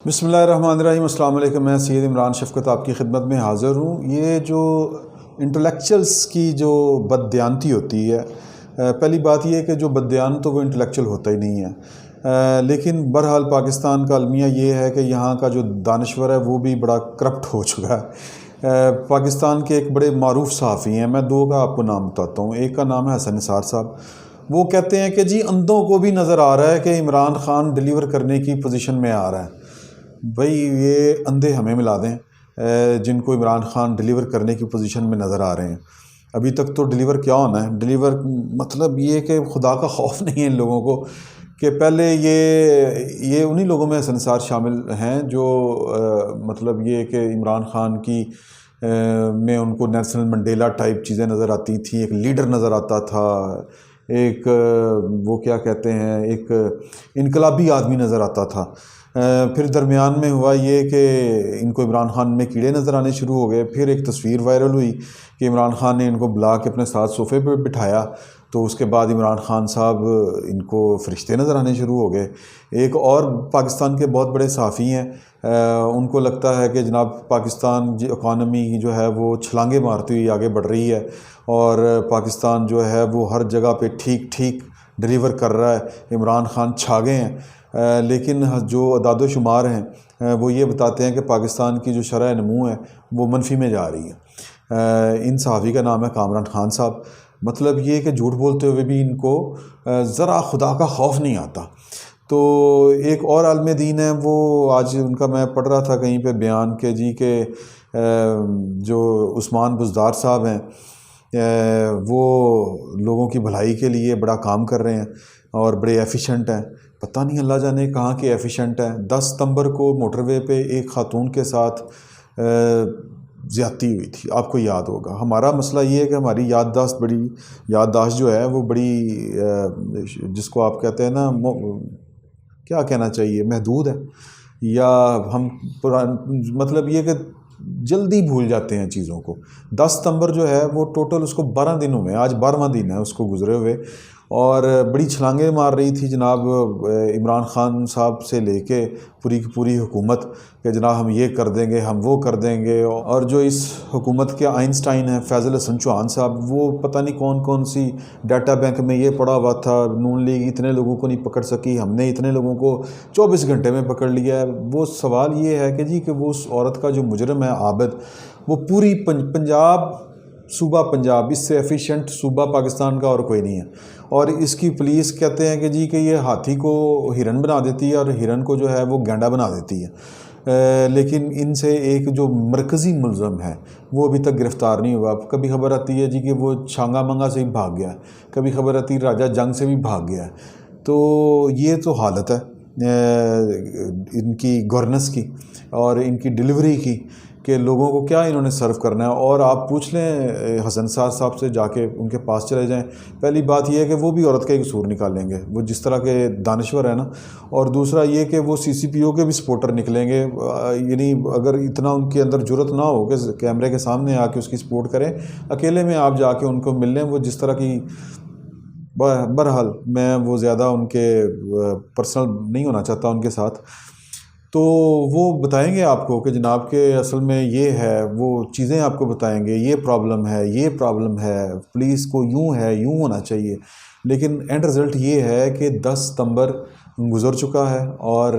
बिस्मिल्लाहिर्रहमानिर्रहीम। अस्सलाम वालेकुम। मैं सैयद इमरान शफ़क़त आपकी खिदमत में हाज़िर हूँ। ये जो इंटेलेक्चुअल्स की जो बददियानती होती है, पहली बात ये है कि जो बददियान तो वो इंटेलेक्चुअल होता ही नहीं है। लेकिन बहरहाल पाकिस्तान का अलमिया ये है कि यहाँ का जो दानश्वर है वो भी बड़ा करप्ट हो चुका है। पाकिस्तान के एक बड़े मारूफ सहाफ़ी हैं, मैं दो का आपको नाम बताता हूँ। एक का नाम है हसन निसार साहब। वो कहते हैं कि जी अंधों को भी नज़र आ रहा है कि इमरान खान डिलीवर करने की पोजीशन में आ रहा है। भाई ये अंधे हमें मिला दें जिनको इमरान खान डिलीवर करने की पोजीशन में नज़र आ रहे हैं। अभी तक तो डिलीवर क्या होना है, डिलीवर मतलब ये कि खुदा का खौफ नहीं है इन लोगों को कि पहले ये उन्हीं लोगों में हसन निसार शामिल हैं जो मतलब ये कि इमरान खान की में उनको नेल्सन मंडेला टाइप चीज़ें नज़र आती थी, एक लीडर नज़र आता था, एक वो क्या कहते हैं, एक इनकलाबी आदमी नज़र आता था। फिर दरमियान में हुआ ये कि इनको इमरान खान में कीड़े नज़र आने शुरू हो गए। फिर एक तस्वीर वायरल हुई कि इमरान खान ने इनको बुला के अपने साथ सोफ़े पे बिठाया, तो उसके बाद इमरान खान साहब इनको फ़रिश्ते नज़र आने शुरू हो गए। एक और पाकिस्तान के बहुत बड़े सहाफ़ी हैं, उनको लगता है कि जनाब पाकिस्तान इकॉनमी जो है वो छलांगे मारती हुई आगे बढ़ रही है और पाकिस्तान जो है वो हर जगह पे ठीक ठीक डिलीवर कर रहा है, इमरान खान छा गए हैं। लेकिन जो अदाद-ओ-शुमार हैं वो ये बताते हैं कि पाकिस्तान की जो शरह नमू है वो मनफी में जा रही है। इन सहाफ़ी का नाम है कामरान खान साहब। मतलब ये कि झूठ बोलते हुए भी इनको ज़रा खुदा का खौफ नहीं आता। तो एक और आलिम दीन है, वो आज उनका मैं पढ़ रहा था कहीं पे बयान के जी के जो उस्मान बुज़दार साहब हैं, वो लोगों की भलाई के लिए बड़ा काम कर रहे हैं और बड़े एफिशिएंट हैं। पता नहीं अल्लाह जाने कहाँ के एफिशिएंट हैं। 10 सितंबर को मोटरवे पे एक खातून के साथ ज़्यादती हुई थी, आपको याद होगा। हमारा मसला ये है कि हमारी याददाश्त जो है वो बड़ी जिसको आप कहते हैं ना, क्या कहना चाहिए, महदूद है, या हम मतलब ये कि जल्दी भूल जाते हैं चीज़ों को। 10 सितंबर जो है वो टोटल उसको 12 दिनों में, आज 12वां दिन है उसको गुजरे हुए, और बड़ी छलांगे मार रही थी जनाब इमरान खान साहब से लेके पूरी की पूरी हुकूमत कि जनाब हम ये कर देंगे, हम वो कर देंगे। और जो इस हुकूमत के आइंस्टाइन हैं फैज़ल हसन चौहान साहब, वो पता नहीं कौन कौन सी डाटा बैंक में ये पड़ा हुआ था, नून लीग इतने लोगों को नहीं पकड़ सकी, हमने इतने लोगों को 24 घंटे में पकड़ लिया है। वो सवाल ये है कि जी कि वो उस औरत का जो मुजरम है आबिद, वो पूरी पंजाब, सूबा पंजाब, इससे एफिशिएंट सूबा पाकिस्तान का और कोई नहीं है। और इसकी पुलिस कहते हैं कि जी कि ये हाथी को हिरन बना देती है और हिरन को जो है वो गैंडा बना देती है। लेकिन इनसे एक जो मरकज़ी मुलज़म है वो अभी तक गिरफ़्तार नहीं हुआ। कभी खबर आती है जी कि वो छांगा मंगा से भी भाग गया है, कभी खबर आती है राजा जंग से भी भाग गया है। तो ये तो हालत है इनकी गवर्नेंस की और इनकी डिलीवरी की कि लोगों को क्या इन्होंने सर्व करना है। और आप पूछ लें हसन साहब से, जाके उनके पास चले जाएं। पहली बात यह है कि वो भी औरत का ही कसूर निकालेंगे, वो जिस तरह के दानश्वर है ना। और दूसरा ये कि वो CCPO के भी सपोर्टर निकलेंगे। यानी अगर इतना उनके अंदर जुर्रत ना हो कि कैमरे के सामने आके उसकी सपोर्ट करें, अकेले में आप जाके उनको मिल लें, वो जिस तरह की, बहरहाल मैं वो ज़्यादा उनके पर्सनल नहीं होना चाहता उनके साथ। तो वो बताएंगे आपको कि जनाब के असल में ये है, वो चीज़ें आपको बताएंगे, ये प्रॉब्लम है, ये प्रॉब्लम है, पुलिस को यूँ है, यूँ होना चाहिए। लेकिन एंड रिज़ल्ट ये है कि 10 सितंबर गुज़र चुका है और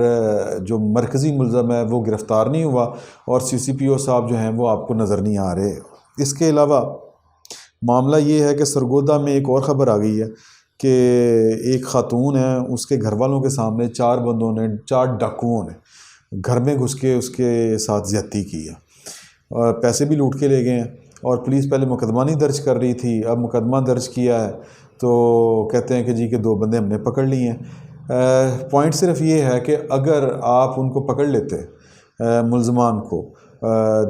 जो मरकज़ी मुलज़म है वो गिरफ़्तार नहीं हुआ और CCPO साहब जो हैं वो आपको नज़र नहीं आ रहे। इसके अलावा मामला ये है कि सरगोदा में एक और ख़बर आ गई है कि एक ख़ातून है, उसके घर वालों के सामने 4 डाकुओं ने घर में घुस के उसके साथ ज़्यादती की है और पैसे भी लूट के ले गए हैं। और पुलिस पहले मुकदमा नहीं दर्ज कर रही थी, अब मुकदमा दर्ज किया है तो कहते हैं कि जी के 2 बंदे हमने पकड़ लिए हैं। पॉइंट सिर्फ ये है कि अगर आप उनको पकड़ लेते मुलज़मान को,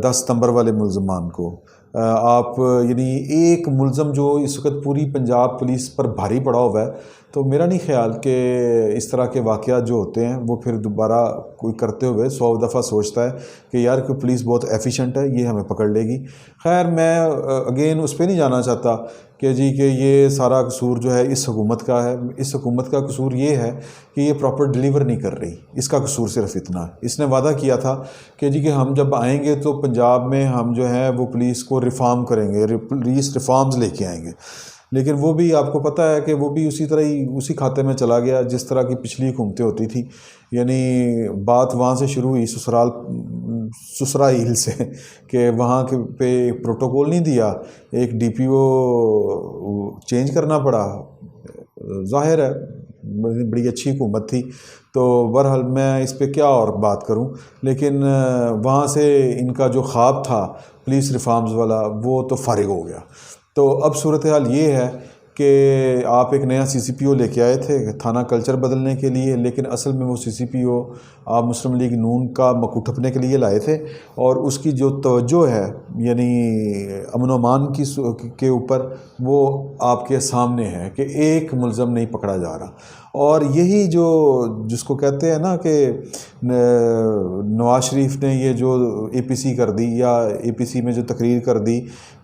10 सितंबर वाले मुलज़मान को, आप यानी एक मुलज़म जो इस वक्त पूरी पंजाब पुलिस पर भारी पड़ा हुआ है, तो मेरा नहीं ख्याल कि इस तरह के वाक़यात जो होते हैं वो फिर दोबारा कोई करते हुए 100 दफ़ा सोचता है कि यार कि पुलिस बहुत एफिशिएंट है, ये हमें पकड़ लेगी। खैर मैं अगेन उस पर नहीं जाना चाहता कि जी कि ये सारा कसूर जो है इस हुकूमत का है। इस हुकूमत का कसूर ये है कि ये प्रॉपर डिलीवर नहीं कर रही, इसका कसूर सिर्फ इतना है। इसने वादा किया था कि जी कि हम जब आएंगे तो पंजाब में हम जो है वो पुलिस को रिफॉर्म करेंगे, पुलिस रिफॉर्म्स लेके आएंगे, लेकिन वो भी आपको पता है कि वो भी उसी तरह ही उसी खाते में चला गया जिस तरह की पिछली हुकूमतें होती थी। यानी बात वहाँ से शुरू हुई ससुरा हिल से कि वहाँ के पे प्रोटोकॉल नहीं दिया, एक डीपीओ चेंज करना पड़ा। ज़ाहिर है बड़ी अच्छी हुकूमत थी, तो बहरहाल मैं इस पे क्या और बात करूं, लेकिन वहाँ से इनका जो ख्वाब था पुलिस रिफॉर्म्स वाला वो तो फारिग हो गया। तो अब सूरत हाल ये है कि आप एक नया सीसीपीओ लेके आए थे थाना कल्चर बदलने के लिए, लेकिन असल में वो सीसीपीओ आप मुस्लिम लीग नून का मकू ठपने के लिए लाए थे, और उसकी जो तवज्जो है यानी अमन अमान की के ऊपर वो आपके सामने है कि एक मुलज़म नहीं पकड़ा जा रहा। और यही जो जिसको कहते हैं ना कि नवाज शरीफ ने ये जो एपीसी कर दी या एपीसी में जो तकरीर कर दी,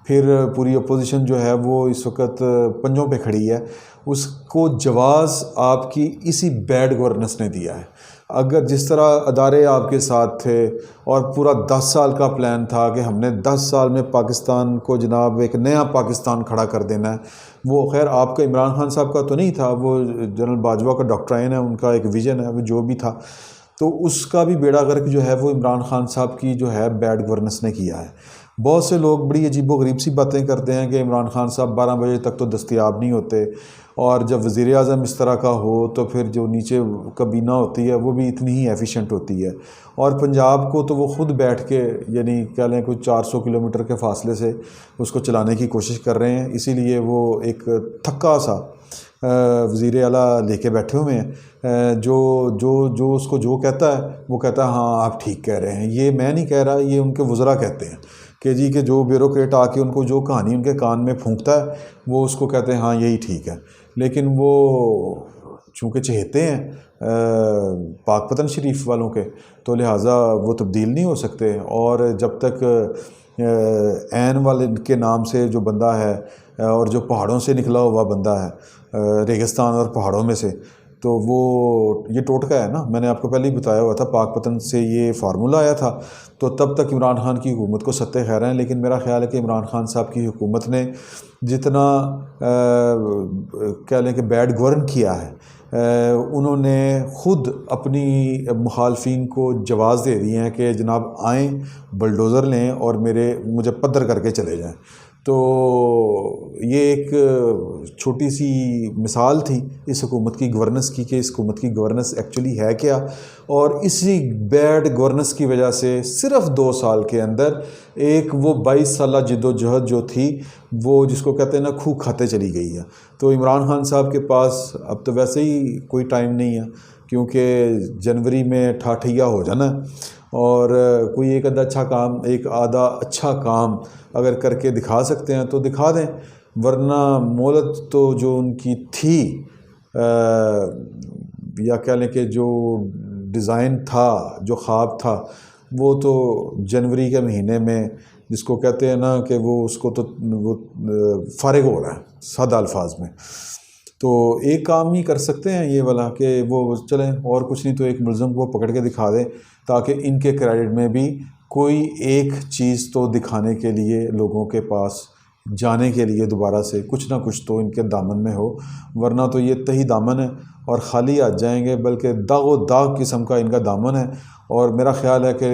फिर पूरी अपोजिशन जो है वो इस वक्त पंजों पे खड़ी है, उसको जवाज़ आपकी इसी बैड गवर्नेंस ने दिया है। अगर जिस तरह अदारे आपके साथ थे और पूरा 10 साल का प्लान था कि हमने 10 साल में पाकिस्तान को जनाब एक नया पाकिस्तान खड़ा कर देना है, वो खैर आपका इमरान खान साहब का तो नहीं था, वो जनरल बाजवा का डॉक्ट्राइन है, उनका एक विज़न है, वो जो भी था, तो उसका भी बेड़ा गर्क जो है वो इमरान खान साहब की जो है बैड गवर्नेंस ने किया है। बहुत से लोग बड़ी अजीबो गरीब सी बातें करते हैं कि इमरान खान साहब 12 बजे तक तो दस्तयाब नहीं होते, और जब वज़ीर आज़म इस तरह का हो तो फिर जो नीचे काबीना होती है वो भी इतनी ही एफिशिएंट होती है। और पंजाब को तो वो ख़ुद बैठ के यानी कह लें कुछ 400 किलोमीटर के फासले से उसको चलाने की कोशिश कर रहे हैं, इसीलिए वो एक थक्का सा वज़ीर आला लेके बैठे हुए हैं। जो उसको जो कहता है वो कहता है हाँ आप ठीक कह रहे हैं। ये मैं नहीं कह रहा, ये उनके वज़रा कहते हैं कि जी कि जो ब्यूरोक्रेट आके उनको जो कहानी उनके कान में फूंकता है वो उसको कहते हैं हाँ यही ठीक है। लेकिन वो चूँकि चहेते हैं पाकपतन शरीफ वालों के, तो लिहाजा वो तब्दील नहीं हो सकते। और जब तक ऐन वाले के नाम से जो बंदा है और जो पहाड़ों से निकला हुआ बंदा है, रेगिस्तान और पहाड़ों में से, तो वो ये टोटका है ना, मैंने आपको पहले ही बताया हुआ था, पाकपतन से ये फार्मूला आया था। तो तब तक इमरान खान की हुकूमत को सत्ते खैर हैं, लेकिन मेरा ख्याल है कि इमरान खान साहब की हुकूमत ने जितना कह लें कि बैड गवर्न किया है, उन्होंने ख़ुद अपनी मुखालफिन को जवाज़ दे दिए हैं कि जनाब आएँ बलडोज़र लें और मुझे पद्दर करके चले जाएं। तो ये एक छोटी सी मिसाल थी इस हुकूमत की गवर्नेंस की कि इस हुकूमत की गवर्नेंस एक्चुअली है क्या। और इसी बैड गवर्नेंस की वजह से सिर्फ़ 2 साल के अंदर एक वो 22 साला जिद्दोजहद जो थी वो जिसको कहते हैं ना खूह खाते चली गई है। तो इमरान खान साहब के पास अब तो वैसे ही कोई टाइम नहीं है, क्योंकि जनवरी में ठाठैया हो जाना, और कोई एक आधा अच्छा काम अगर करके दिखा सकते हैं तो दिखा दें, वरना मोहलत तो जो उनकी थी या कह लें कि जो डिज़ाइन था, जो ख्वाब था, वो तो जनवरी के महीने में जिसको कहते हैं ना कि वो उसको तो वो फारिग हो रहा है सादा अल्फाज में। तो एक काम ही कर सकते हैं ये वाला कि वो चलें और कुछ नहीं तो एक मुलज़म को पकड़ के दिखा दें, ताकि इनके क्रेडिट में भी कोई एक चीज़ तो दिखाने के लिए लोगों के पास जाने के लिए दोबारा से कुछ ना कुछ तो इनके दामन में हो, वरना तो ये तही दामन है और ख़ाली आ जाएंगे, बल्कि दागो दाग किस्म का इनका दामन है। और मेरा ख्याल है कि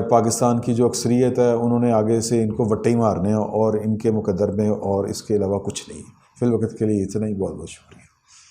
पाकिस्तान की जो अक्सरियत है उन्होंने आगे से इनको वट्टे ही मारने हैं और इनके मुकद्दर में और इसके अलावा कुछ नहीं। फिल वक्त के लिए इतना ही, बहुत बहुत शुक्रिया।